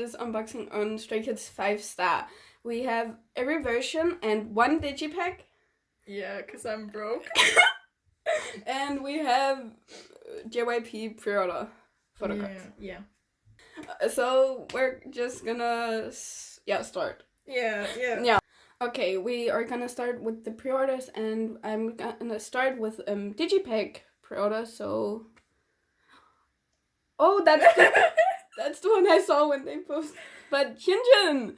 This unboxing on Stray Kids 5-star. We have every version and one digipack. Yeah, because I'm broke. And we have JYP pre-order photocards. Yeah. So we're just gonna start. Yeah. Okay, we are gonna start with the pre-orders, and I'm gonna start with digipack pre-order. So, oh, that's that's the one I saw when they posted. But Hyunjin.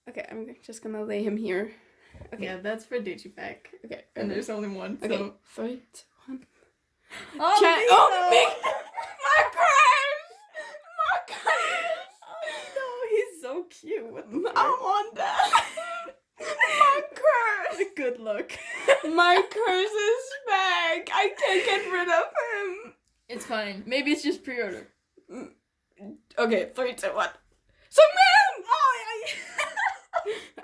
Okay, I'm just gonna lay him here. Okay. Yeah, that's for digipack. Okay. And there's only one. Okay. So. 3, 2, 1. Oh, My curse! Oh no, he's so cute. What the I want that. My curse! Good luck. My curse is back. I can't get rid of him. It's fine. Maybe it's just pre-order. Okay, 3, 2, 1. So man!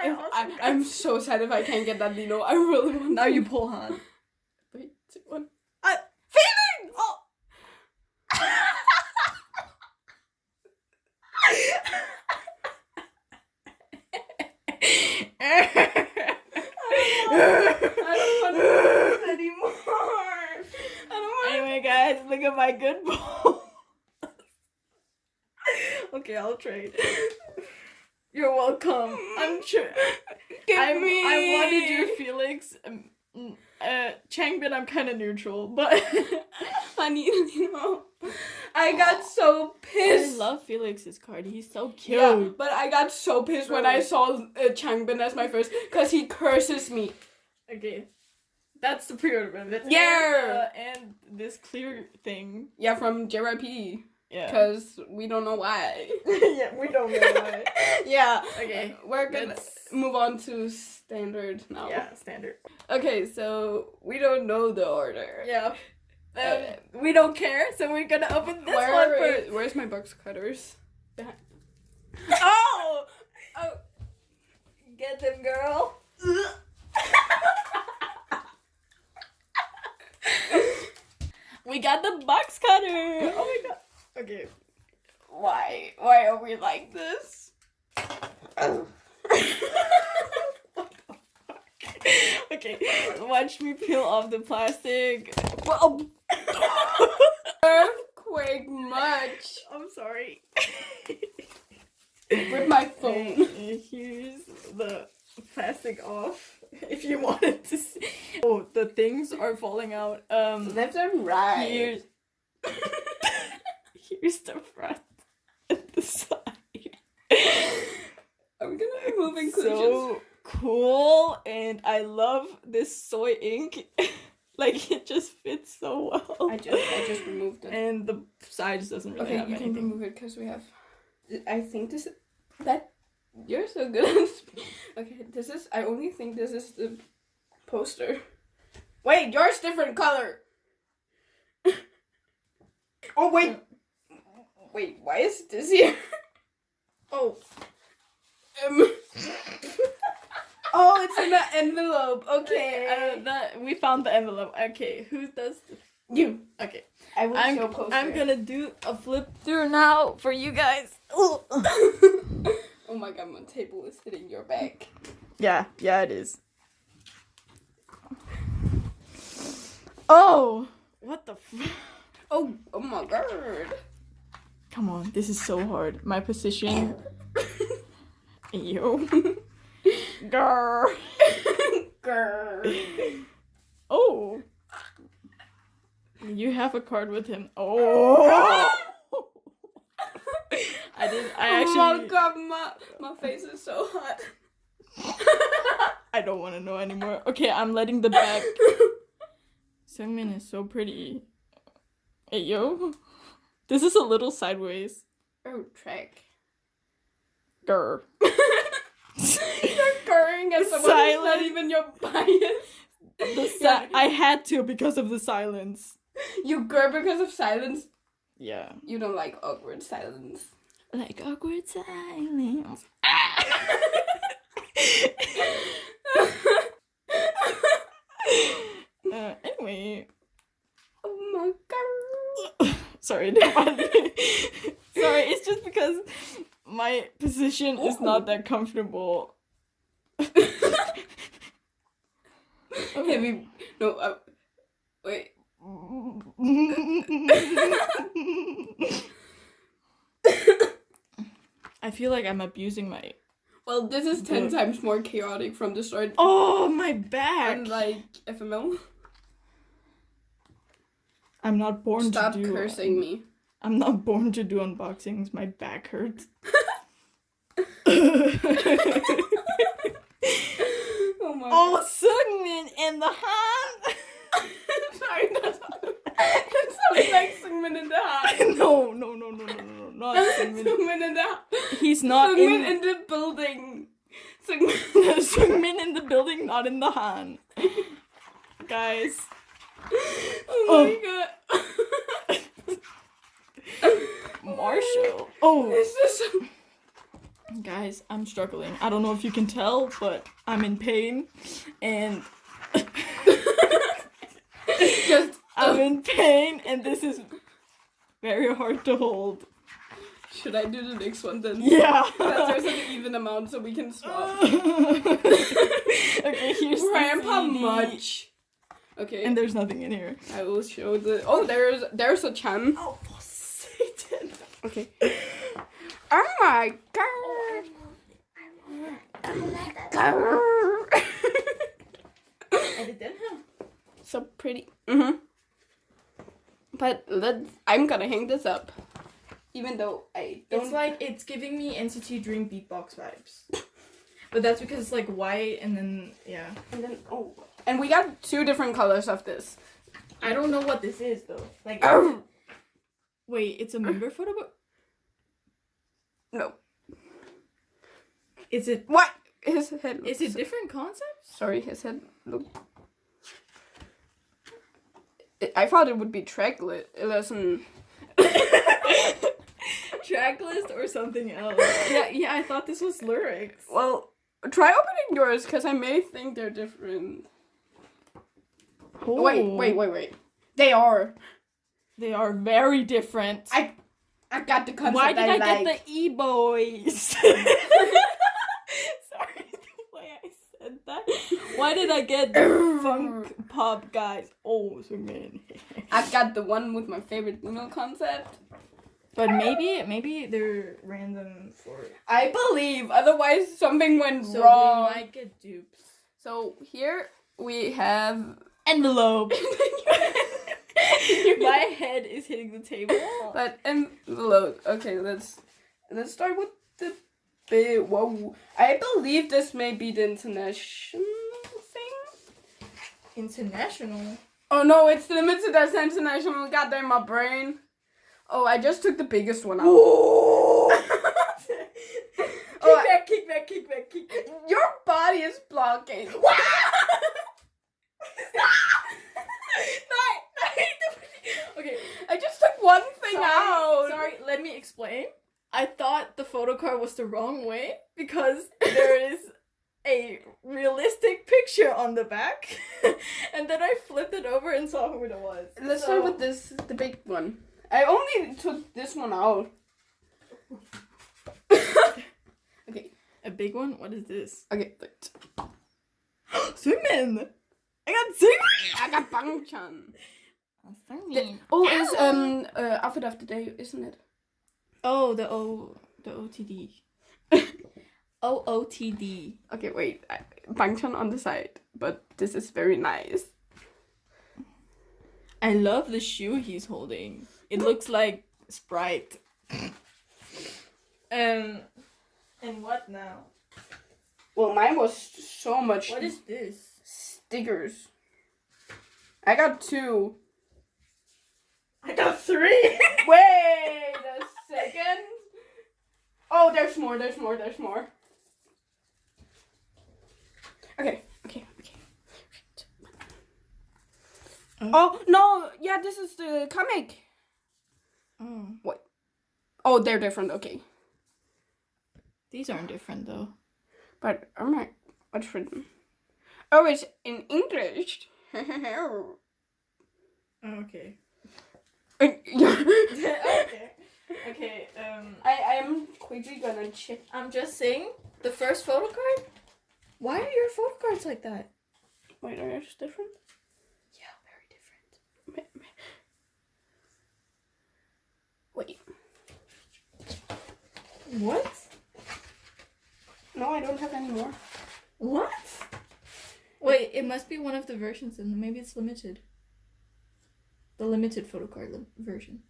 Oh, I'm so sad if I can't get that Lino. I really want. now to. you pull Han. 3, 2, 1. Feelings! Oh! I don't want to do this anymore. I don't want. Anyway, guys, look at my good ball. Okay, I'll trade. You're welcome. I'm sure. I wanted your Felix. Changbin, I'm kind of neutral, but Honey, you know, I got so I pissed. love Felix's card. He's so cute. Yeah, but I got so pissed when I saw Changbin as my first, because he curses me. Okay, that's the pre-order. Yeah. And this clear thing. Yeah, from JYP. Yeah. Because we don't know why. Yeah, we don't know why. Yeah. Okay, We're gonna move on to standard now. Yeah, standard. Okay, so we don't know the order. Yeah. We don't care, so we're gonna open this one first. Where's my box cutters? Oh! Get them, girl. We got the box cutter. Oh my god. Okay. Why? Why are we like this? Okay, watch me peel off the plastic. Well, Earthquake much. I'm sorry. With my phone. And here's the plastic off. If you wanted to see. Oh, the things are falling out. Left and right. Here's the front and the side. I'm gonna remove inclusions. So cool, and I love this soy ink. Like, it just fits so well. I just removed it. And the sides doesn't really have you anything. can remove it because we have. I think this is that. You're so good at okay, this is. I only think this is the poster. Wait, yours different color. Oh wait. Wait, why is this here? Oh. Oh, it's in the envelope. Okay. We found the envelope. Okay, who does this? You. Okay. I will show poster. I'm gonna do a flip through now for you guys. Oh my god, my table is hitting your back. Yeah, it is. Oh, what the Oh my god. Come on, this is so hard. My position. Yo. Grr. Grr. Oh. You have a card with him. Oh. Oh my god, my face is so hot. I don't want to know anymore. Okay, I'm letting the back. Seungmin is so pretty. Hey, yo. This is a little sideways. Oh, track. Grr. You're grrring at someone who's not even your bias. I had to because of the silence. You grr because of silence? Yeah. You don't like awkward silence. Like awkward silence. Anyway. Oh my god. Sorry, sorry, it's just because my position is not that comfortable. Heavy. No. Wait. I feel like I'm abusing my. Well, this is 10 times more chaotic from the start. Oh, my back! Unlike FML. I'm not born Stop to do. cursing me. I'm not born to do unboxings. My back hurts. Oh my Oh, god. Sungmin in the hand. Sorry, that's it sounds like Sungmin in the hand. No, not Sungmin. Sungmin in the He's not Sungmin in the building. Sungmin. Sungmin in the building, not in the hand. Guys. Oh my god. Marshall. Oh. This is Guys, I'm struggling. I don't know if you can tell, but I'm in pain. And I'm in pain, and this is very hard to hold. Should I do the next one then? Yeah. There's an even amount so we can swap. Okay, here's Grandpa the CD. Much. Okay. And there's nothing in here. I will show the. Oh, there's a Chan. Oh, for Satan. Okay. Oh my god. So pretty. But I'm gonna hang this up. Even though I don't. It's like, it's giving me NCT Dream beatbox vibes. But that's because it's like white and then, yeah. And then, and we got 2 different colors of this. I don't know what this is though. Like, wait, it's a member photo book? No. Is it, What? His head. is it different concepts? Sorry, his head looked. I thought it would be track lesson. Tracklist or something else? Yeah, I thought this was lyrics. Well, try opening yours, because I may think they're different. Oh. Wait. They are. They are very different. I got the concept. Why did I like. get the E-boys? Sorry the way I said that. Why did I get the funk pop guys? Oh, so man. I got the one with my favorite Uno concept. But maybe they're random for. I believe, otherwise something went So wrong. we might get dupes. So here we have Envelope. My head is hitting the table. But envelope. Okay, let's start with the big. Whoa! I believe this may be the international thing. International. Oh no, it's limited as international. Goddamn, my brain. Oh, I just took the biggest one out. Kick back. Your body is blocking. Okay, I just took one thing out. Sorry, let me explain. I thought the photo card was the wrong way because there is a realistic picture on the back. And then I flipped it over and saw who it was. Let's start with this, the big one. I only took this one out. Okay. A big one? What is this? Okay, wait. Swingman! I got Swingman! I got Bangchan. Swingman. It's outfit of the day, isn't it? Oh, the OTD. OOTD. Okay, wait. Bangchan on the side, but this is very nice. I love the shoe he's holding. It looks like Sprite. And what now? Well, mine was so much. What is this? Stickers. I got 2. I got 3. Wait a second. Oh, there's more. Okay. Oh, no. Yeah, this is the comic. Oh. What? Oh, they're different. Okay. These aren't different though. But, oh my, what's written? Oh, it's in English. Okay. Okay. Okay. Okay, I am quickly gonna check. I'm just saying, the first photo card? Why are your photo cards like that? Wait, are yours different? Yeah, very different. Wait. What? No, I don't have any more. What? Wait, it must be one of the versions, and maybe it's limited. The limited photo card version.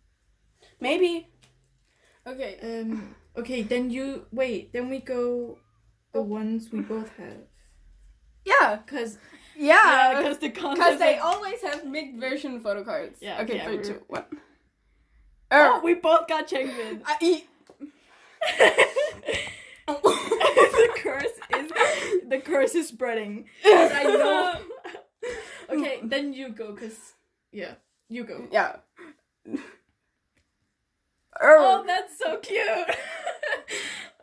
Maybe. Okay. Okay, then then we go the ones we both have. Yeah. Because Because the they always have mixed version photo cards. Yeah. Okay, yeah, 3, we're- 2, 1. Oh, we both got Changbin. I eat. The curse is spreading. I know. Okay, then you go, you go. Yeah. Oh, that's so cute.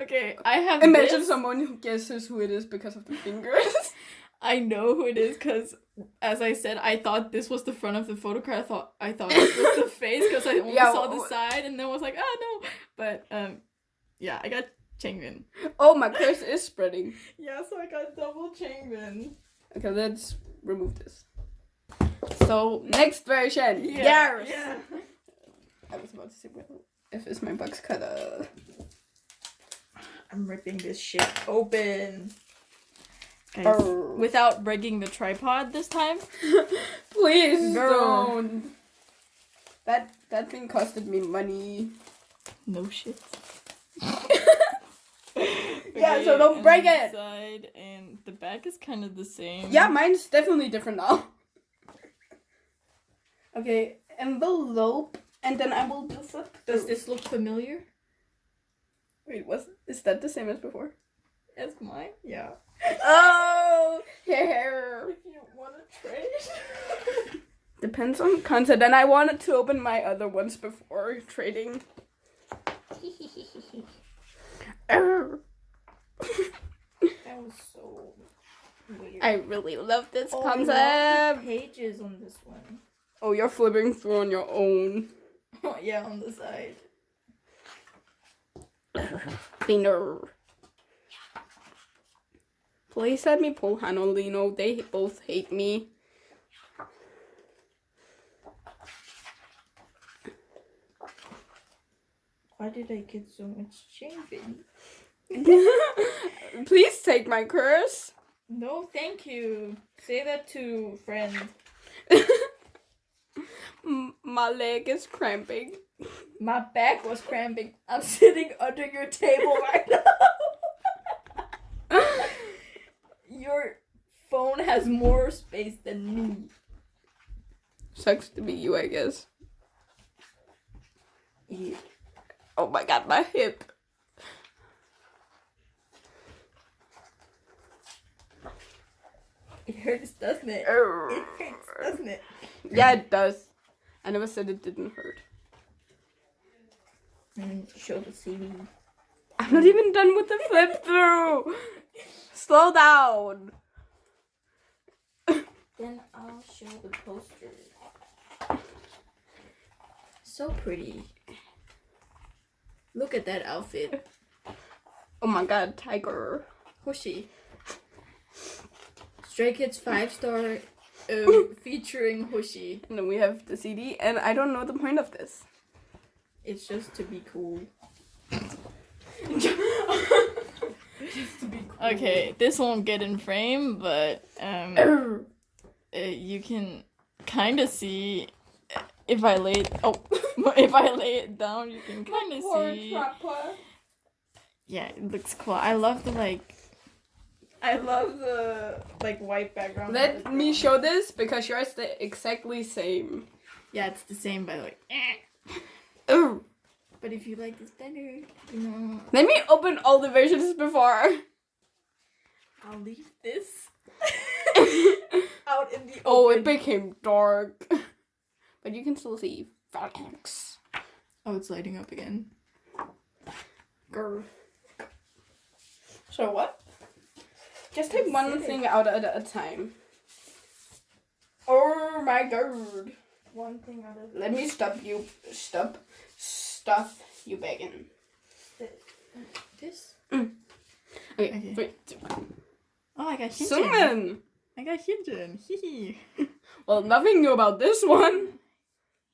Okay, I have. Imagine this. someone who guesses who it is because of the fingers. I know who it is because, as I said, I thought this was the front of the photo card. I thought this was the face because I only saw the side, and then was like, oh no. But yeah, I got Changbin. Oh, my curse is spreading. Yeah, so I got double Changbin. Okay, let's remove this. So, next version. Yeah. Yes. Yeah. I was about to say, well, if it's my box cutter. I'm ripping this shit open. Guys, without breaking the tripod this time. Please Girl. don't. That thing costed me money. No shit. Yeah, so don't break it. Side and the back is kind of the same. Yeah, mine's definitely different now. Okay, envelope, and then I will do flip. Does this look familiar? Wait, is that the same as before? As mine? Yeah. Oh, hair. If you want to trade. Depends on content, and I wanted to open my other ones before trading. That was so weird. I really love this I concept. love the pages on this one. Oh, you're flipping through on your own. Oh, yeah, on the side. Cleaner. Please let me pull Hanolino. They both hate me. Why did I get so much Changbin? Please take my curse. No, thank you. Say that to friend. My leg is cramping. My back was cramping. I'm sitting under your table right now. Your phone has more space than me. Sucks to be you, I guess. Yeah. Oh my god, my hip. It hurts, doesn't it? It hurts, doesn't it? Yeah, it does. I never said it didn't hurt. Show the CD. I'm not even done with the flip through. Slow down. Then I'll show the poster. So pretty. Look at that outfit. Oh my god, tiger. Hoshi. Stray Kids 5-star featuring Hoshi. And then we have the CD, and I don't know the point of this. It's just to be cool. Okay, this won't get in frame, but you can kind of see if I lay it down, you can kind of see. Yeah, it looks cool. I love the white background. Let me show this because yours the exactly same. Yeah, it's the same by the way. But if you like this better, you know. Let me open all the versions before. I'll leave this out in the open. Oh, it became dark. But you can still see Phalanx. Oh, it's lighting up again. Grr. So what? Just take one thing out at a time. Oh my god. One thing out of Let me stop you. Stuff You begging. This? Okay, Okay. 3, 2, 1. Oh, I got Hyunjin. Sungmin! I got Hyunjin. Hee. Well, nothing new about this one.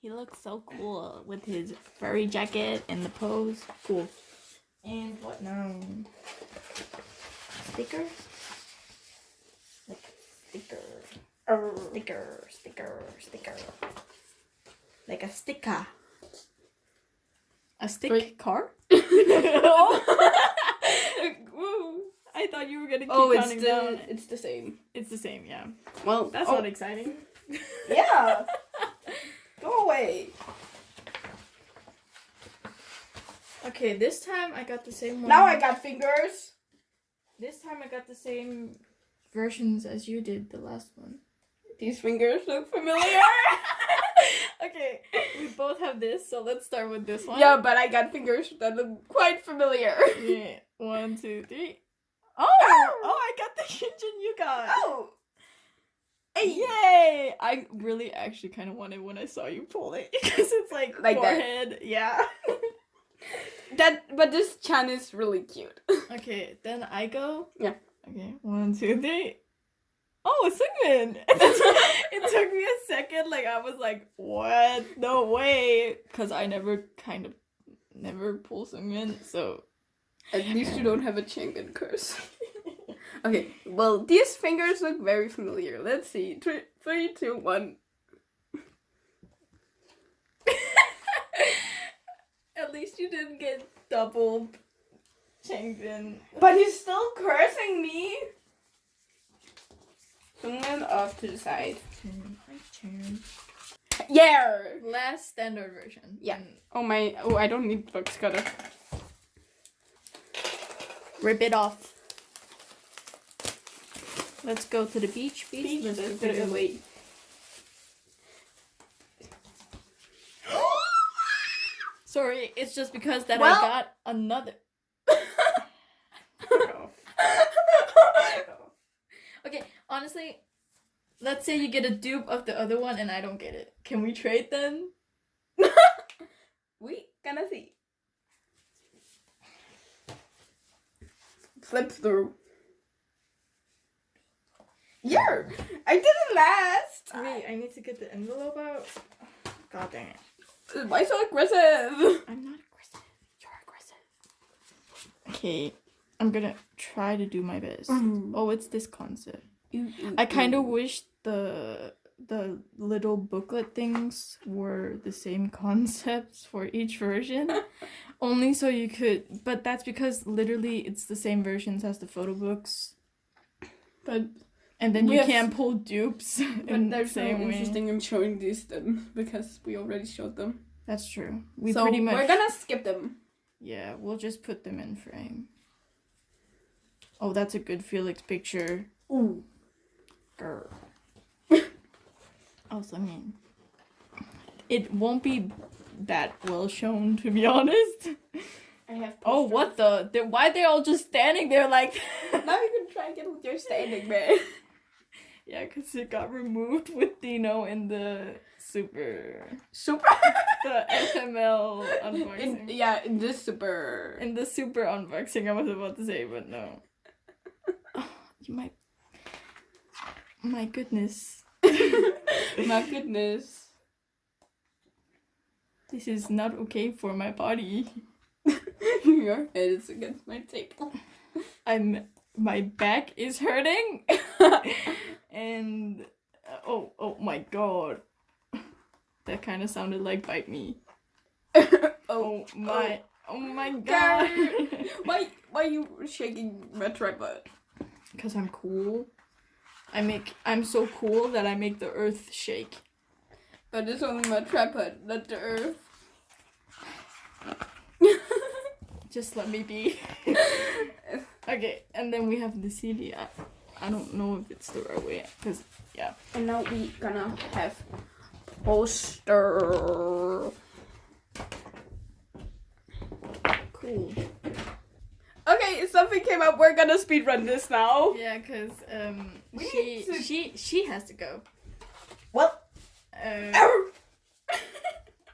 He looks so cool with his furry jacket and the pose. Cool. And what now? Sticker? Like sticker. Sticker. Like a sticker. A stick 3. car? Woo. I thought you were gonna keep It's counting down. it's the same. It's the same, yeah. Well, That's not exciting. Yeah. Go away. Okay, this time I got the same one. Now I got fingers. This time I got the same versions as you did the last one. These fingers look familiar. Okay, we both have this, so let's start with this one. Yeah, but I got fingers that look quite familiar. Yeah. 1, 2, 3. Oh, I got the Hyunjin you got. Oh. Hey. Yay! I really actually kind of wanted when I saw you pull it because it's like forehead. That. Yeah. But this Chan is really cute. Okay, then I go. Yeah. Okay, 1, 2, 3. Oh, it's Sungmin! It took me a second, like I was like, what? No way! Because I never pull Sungmin, so... At least you don't have a Chang'an curse. Okay, well, these fingers look very familiar. Let's see. 3, 2, 1. At least you didn't get double Chang'an. But he's still cursing me. Sungmin off to the side. Yeah! Last standard version. Yeah. Oh, I don't need box cutter. Rip it off. Let's go to the beach. Let's put it away. Sorry, it's just because that Well- I got another. Okay, honestly, let's say you get a dupe of the other one and I don't get it. Can we trade then? We gonna see. Flip through. Yeah, I did it last. Wait, I need to get the envelope out. God dang it. Why so aggressive? I'm not aggressive. You're aggressive. Okay, I'm gonna try to do my best. Oh, it's this concept. I kind of wish the little booklet things were the same concepts for each version. Only so you could, but that's because literally it's the same versions as the photo books. And then you can't pull dupes in the same way. Interesting in showing these then because we already showed them. That's true. We're gonna skip them. Yeah, we'll just put them in frame. Oh, that's a good Felix picture. Ooh. Grr. Also, I mean, it won't be that well shown, to be honest. I have. Oh, what the? Why are they all just standing there like? Now you can try again with your standing, man. Yeah, because it got removed with Dino in the super the FML unboxing. In this super. In the super unboxing, I was about to say, but no. Oh, my goodness. My goodness. This is not okay for my body. Your head is against my table. My back is hurting. And oh my god. That kind of sounded like bite me. Oh my god. Why are you shaking my tripod? Because I'm cool. I'm so cool that I make the earth shake. But it's only my tripod, not the earth. Just let me be. Okay, and then we have the CD. I don't know if it's the right way, because, yeah. And now we gonna have poster. Cool. Okay, something came up. We're gonna speedrun this now. Yeah, because We need she has to go. Well.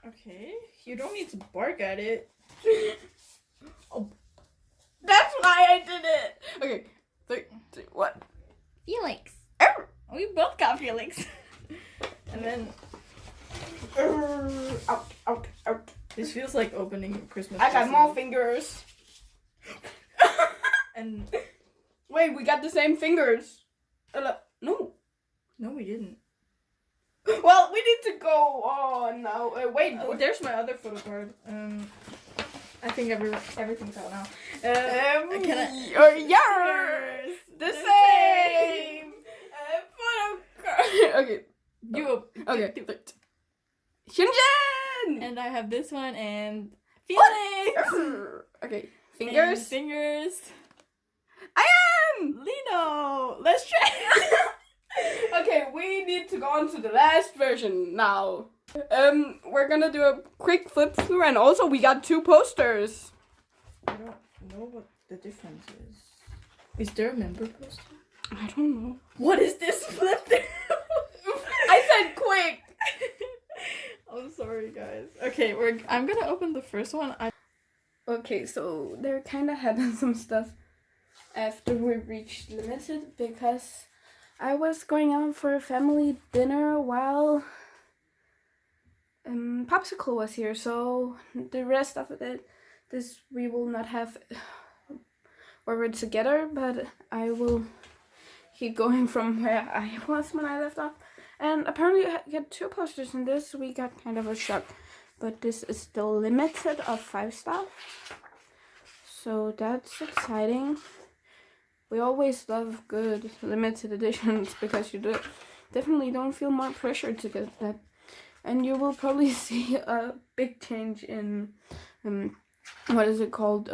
Okay, you don't need to bark at it. Oh. That's why I did it. Okay, 3, 2, 1. Felix. Ow. We both got Felix. And then Out, out, out. this feels like opening a Christmas. I got present. more fingers. And wait, we got the same fingers. No. no, we didn't. Well, we need to go on now. Wait. Oh, there's my other photo card. I think everything's out now. Can I? Yours. The same. Photo card. Okay. You. Okay. Hyunjin. And I have this one and Felix. Okay. Fingers. And fingers. I am. Lino. Let's try. Okay, we need to go on to the last version now. We're gonna do a quick flip through, and also we got 2 posters. I don't know what the difference is. Is there a member poster? I don't know. What is this flip through? I said quick. I'm sorry, guys. Okay, I'm gonna open the first one. Okay, so there kind of happened some stuff after we reached limited because I was going out for a family dinner while Popsicle was here, so the rest of this we will not have where we're together, but I will keep going from where I was when I left off. And apparently I get 2 posters in this. We got kind of a shock, but this is still limited of 5 star, so that's exciting. We always love good limited editions because you definitely don't feel more pressure to get that. And you will probably see a big change in, what is it called,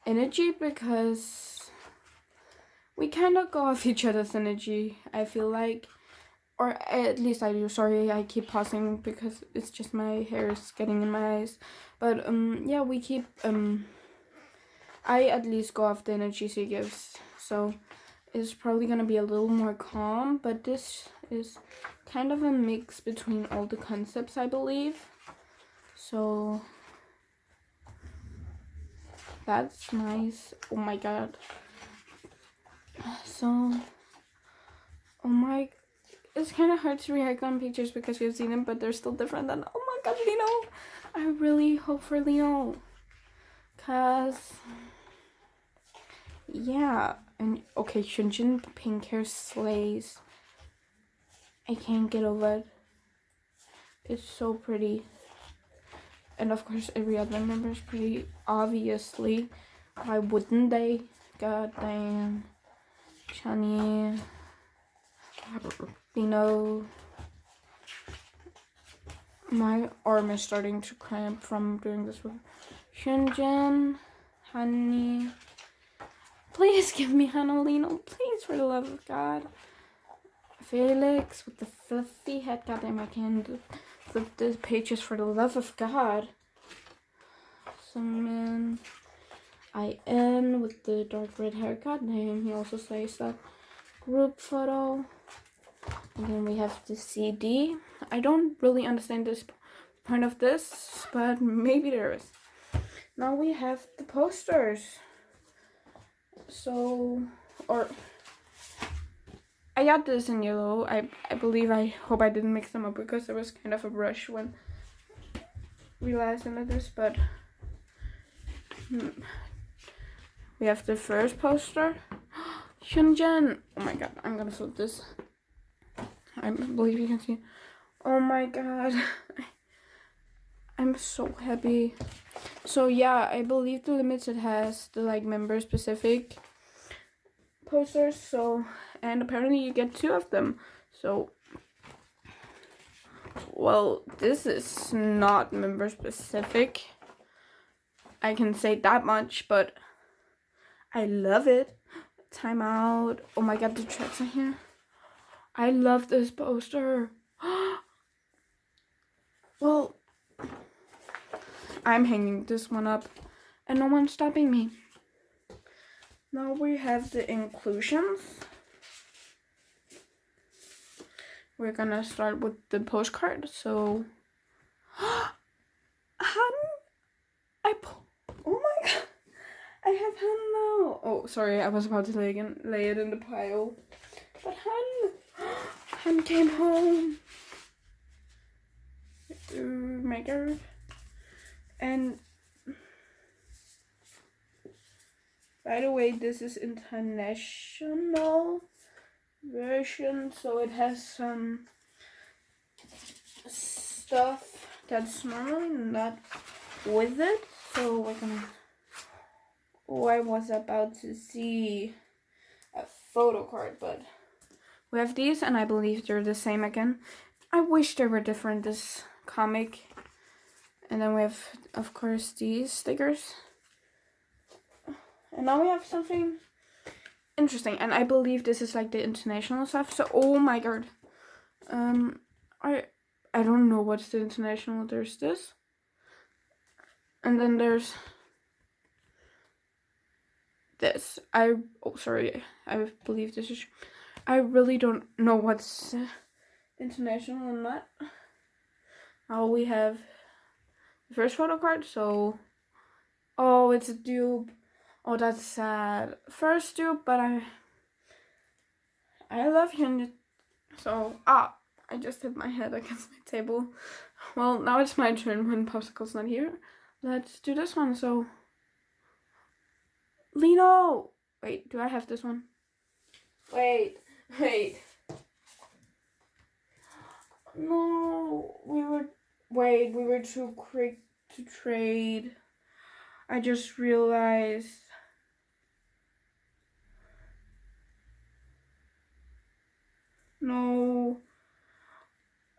energy, because we kind of go off each other's energy, I feel like. Or at least I do. Sorry, I keep pausing because it's just my hair is getting in my eyes. But, yeah, we keep, I at least go off the energy she gives. So it's probably going to be a little more calm, but this is kind of a mix between all the concepts, I believe. So that's nice. Oh my god. So, oh my, it's kind of hard to react on pictures because you've seen them, but they're still different. And oh my god, Lino, I really hope for Lino, cause yeah. And okay, Hyunjin pink hair slays. I can't get over it. It's so pretty. And of course every other member is pretty, obviously. Why wouldn't they? God damn. Chani. Lino. My arm is starting to cramp from doing this one. Hyunjin. Honey. Please give me Hannah Lino. Please, for the love of God. Felix with the fluffy head. Goddamn, I can't flip the pages for the love of God. Someone. I am with the dark red hair. Goddamn, he also says that. Group photo. And then we have the CD. I don't really understand this point of this, but maybe there is. Now we have the posters. So, or I got this in yellow. I believe, I hope I didn't mix them up because there was kind of a rush when realizing this, but we have the first poster. Hyunjin. Oh my god, I'm gonna flip this. I believe you can see. Oh my god. I'm so happy. So yeah, I believe the Limited has the like member specific posters, so, and apparently you get 2 of them. So, well, this is not member specific, I can say that much, but I love it. Time out. Oh my god, the tracks are here. I love this poster. Well, I'm hanging this one up and no one's stopping me. Now we have the inclusions. We're gonna start with the postcard. So, honey, Oh my god. I have Han now. Oh, sorry, I was about to lay it in the pile. But Han came home. Maker. And by the way, this is international version, so it has some stuff that's normally not with it. So we're gonna. Oh, I was about to see a photo card, but we have these, and I believe they're the same again. I wish they were different, this comic. And then we have, of course, these stickers. And now we have something interesting, and I believe this is like the international stuff. So, oh my god, I don't know what's the international. There's this, and then there's this. Sorry, I believe this is. I really don't know what's international and not. Now we have the first photo card. So, oh, it's a dupe. Oh, that's sad. First dupe, but I love you. So, I just hit my head against my table. Well, now it's my turn when Popsicle's not here. Let's do this one. So, Lino! Wait, do I have this one? Wait. No, we were too quick to trade. I just realized. No.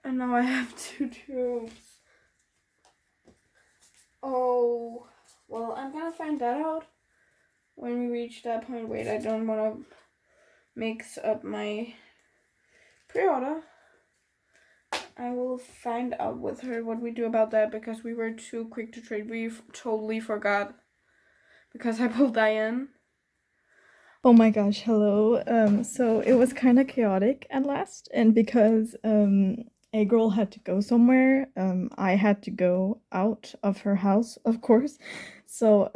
And now I have 2 tubes. Oh. Well, I'm gonna find that out when we reach that point. Wait, I don't want to mix up my pre-order. I will find out with her what we do about that, because we were too quick to trade. We totally forgot. Because I pulled Diane. Oh my gosh, hello. So it was kind of chaotic at last, and because a girl had to go somewhere, I had to go out of her house, of course. So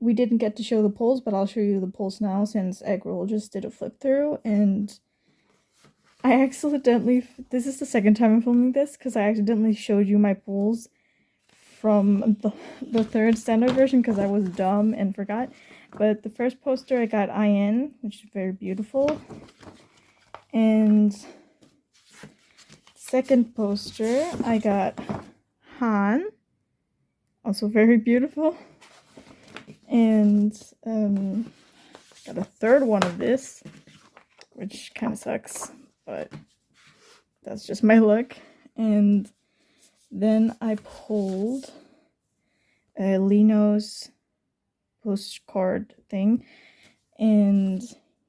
we didn't get to show the polls, but I'll show you the polls now, since Egg Roll just did a flip through, and I accidentally, this is the second time I'm filming this, because I accidentally showed you my polls from the third standard version, because I was dumb and forgot. But the first poster I got IN, which is very beautiful. And second poster I got Han, also very beautiful. And got a third one of this, which kind of sucks, but that's just my luck. And then I pulled Lino's postcard thing, and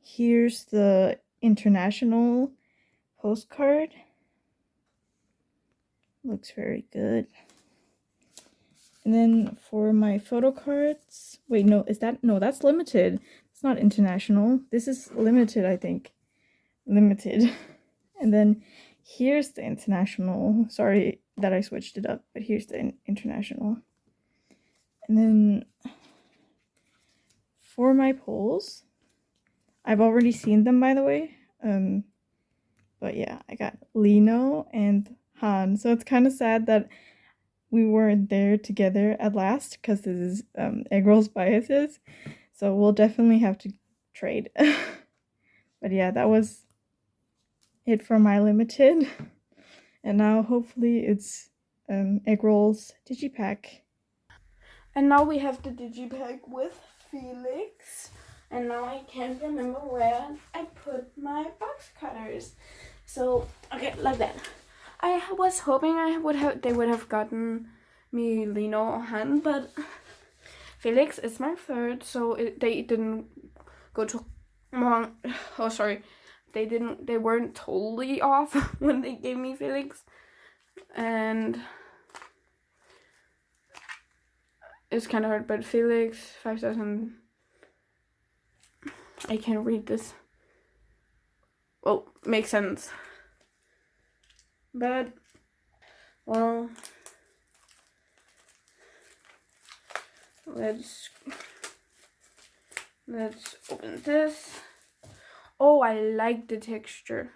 here's the international postcard. Looks very good. And then for my photo cards, wait, no, that's limited. It's not international. This is limited, I think. Limited. And then here's the international. Sorry that I switched it up, but here's the international. And then for my polls, I've already seen them, by the way. But yeah, I got Lino and Han. So it's kind of sad that we weren't there together at last, because this is Egg Roll's biases. So we'll definitely have to trade. But yeah, that was it for my limited. And now hopefully it's Egg Roll's digipack. And now we have the digipack with Felix. And now I can't remember where I put my box cutters. So, okay, like that. I was hoping they would have gotten me Lino or Han, but Felix is my third, so they didn't go to wrong. Oh, sorry. They weren't totally off when they gave me Felix. And it's kind of hard, but Felix 5000. I can't read this. Well, makes sense. But, well, let's open this. Oh, I like the texture.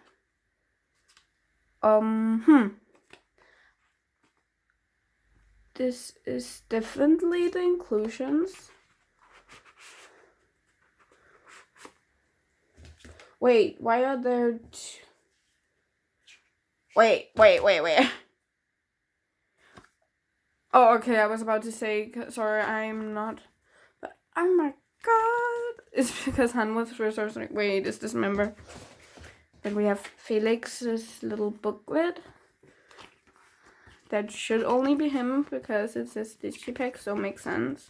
This is definitely the inclusions. Wait, why are there Wait. Oh, okay, I was about to say, sorry, I'm not. But, oh my god. It's because Han was first. I was like, wait, is this a member? Then we have Felix's little booklet. That should only be him because it says Digipack, so makes sense.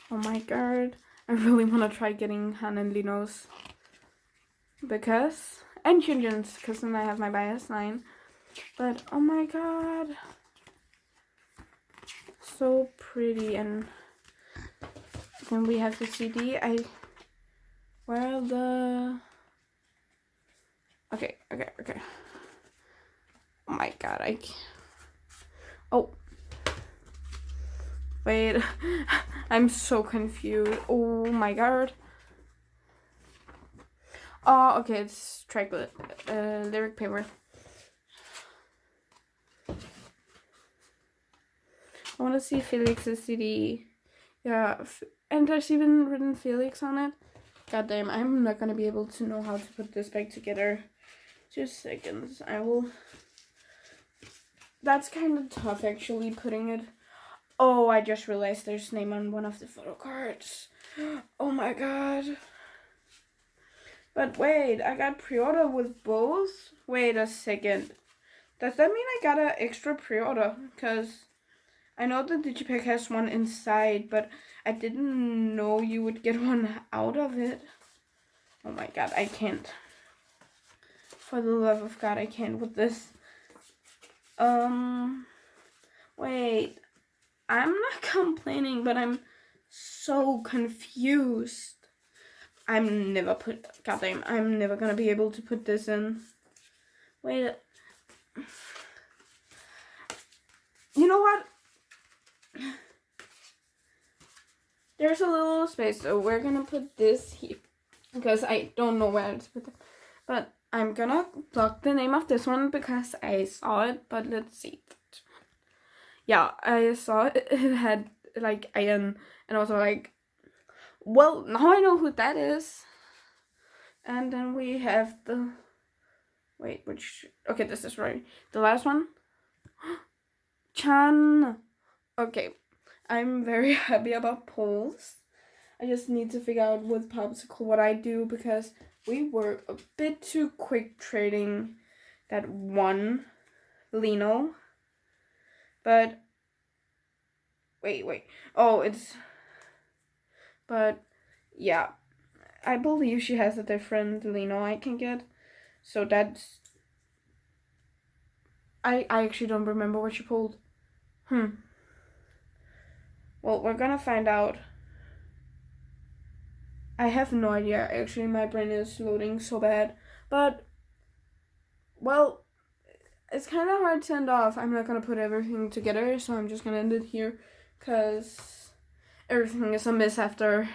Oh my god. I really want to try getting Han and Lino's. Because, and Hyunjin's, because then I have my bias line. But, oh my god. So pretty. And then we have the CD. Where are the... Okay. Oh my god, Oh. Wait. I'm so confused. Oh my god. Oh, okay, it's Triclet. Lyric paper. I want to see Felix's CD. Yeah, and there's even written Felix on it. God damn, I'm not gonna be able to know how to put this back together. Just seconds. I will. That's kind of tough, actually, putting it. Oh, I just realized there's name on one of the photo cards. Oh my god. But wait, I got pre-order with both? Wait a second. Does that mean I got an extra pre-order? Because I know the Digipack has one inside, but I didn't know you would get one out of it. Oh my god, I can't. For the love of God, I can't with this. Wait. I'm not complaining, but I'm so confused. I'm never gonna be able to put this in. Wait. You know what? There's a little space, so we're gonna put this here. Because I don't know where to put it. But I'm gonna block the name of this one because I saw it, but let's see. Yeah, I saw it. It had like Ian, and I was like, well, now I know who that is. And then we have the okay, this is right. The last one. Chan. Okay. I'm very happy about polls. I just need to figure out with Popsicle what I do because we were a bit too quick trading that one Lino. But wait. Oh, but yeah. I believe she has a different Lino I can get. So that's I actually don't remember what she pulled. Well, we're gonna find out. I have no idea. Actually, my brain is loading so bad. But, well, it's kind of hard to end off. I'm not gonna put everything together, so I'm just gonna end it here. Because everything is a mess after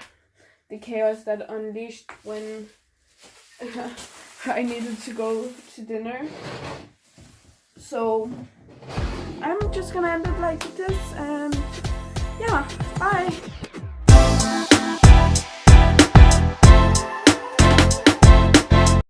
the chaos that unleashed when I needed to go to dinner. So, I'm just gonna end it like this, and yeah, bye!